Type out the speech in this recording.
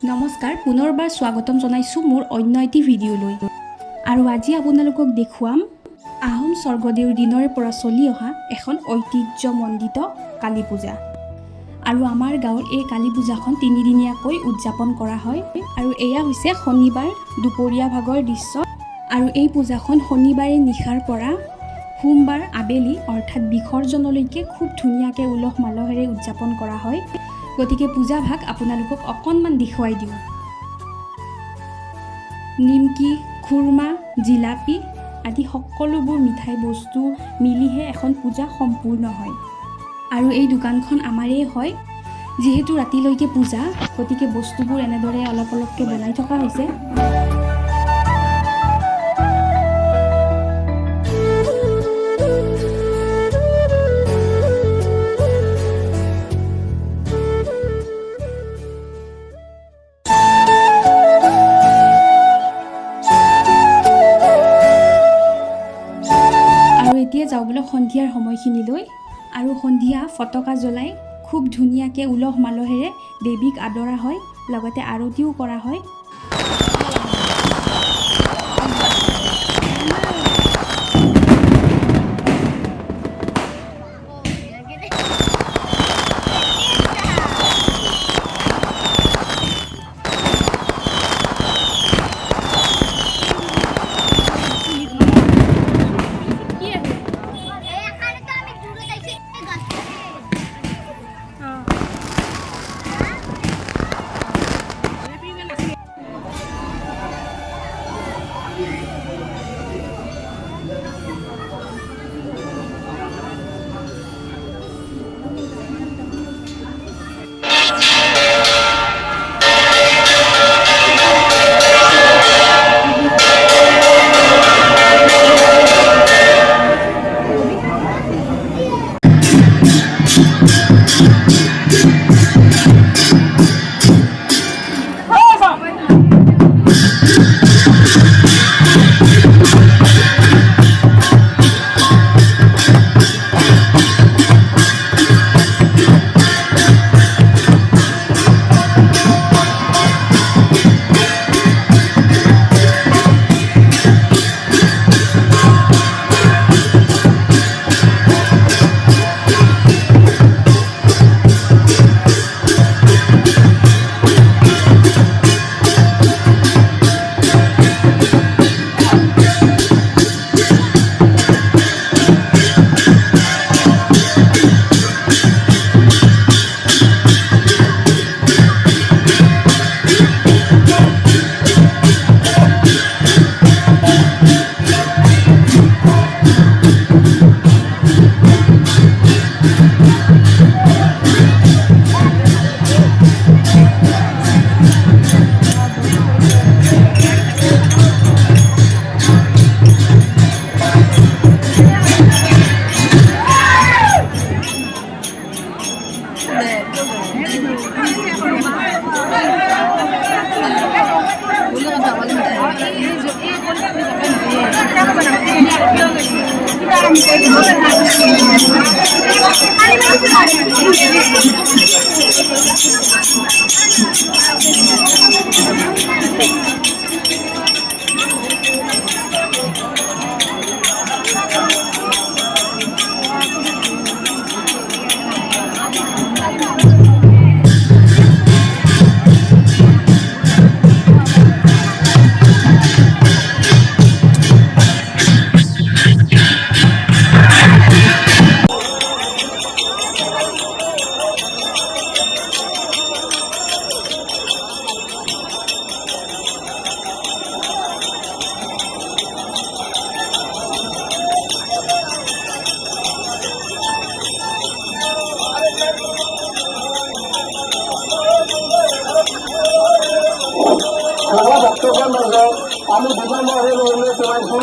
নমস্কাৰ পুনৰবাৰ স্বাগতম জনাইছোঁ মোৰ অন্য এটি ভিডিঅ'লৈ। আৰু আজি আপোনালোকক দেখুৱাম আহোম স্বৰ্গদেউৰ দিনৰে পৰা চলি অহা এখন ঐতিহ্যমণ্ডিত কালী পূজা। আৰু আমাৰ গাঁৱৰ এই কালী পূজাখন তিনিদিনীয়াকৈ উদযাপন কৰা হয়। আৰু এয়া হৈছে শনিবাৰ দুপৰীয়া ভাগৰ দৃশ্য। আৰু এই পূজাখন শনিবাৰে নিশাৰ পৰা সোমবাৰ আবেলি অৰ্থাৎ বিসৰ্জনলৈকে খুব ধুনীয়াকৈ উলহ মালহেৰে উদযাপন কৰা হয়। গতিকে পূজা ভাগ আপোনালোকক অকণমান দেখুৱাই দিওঁ। নিমকি, খুৰমা, জিলাপি আদি সকলোবোৰ মিঠাই বস্তু মিলিহে এখন পূজা সম্পূৰ্ণ হয়। আৰু এই দোকানখন আমাৰেই হয়। যিহেতু ৰাতিলৈকে পূজা, গতিকে বস্তুবোৰ এনেদৰে অলপ অলপকৈ বনাই থকা হৈছে। এতিয়া যাওঁ বোলে সন্ধিয়াৰ সময়খিনিলৈ। আৰু সন্ধিয়া ফটকা জ্বলাই খুব ধুনীয়াকৈ উলহ মালহেৰে দেৱীক আদৰা হয়, লগতে আৰতিও কৰা হয়। আমি বিভিন্ন হয়ে চলাইছি।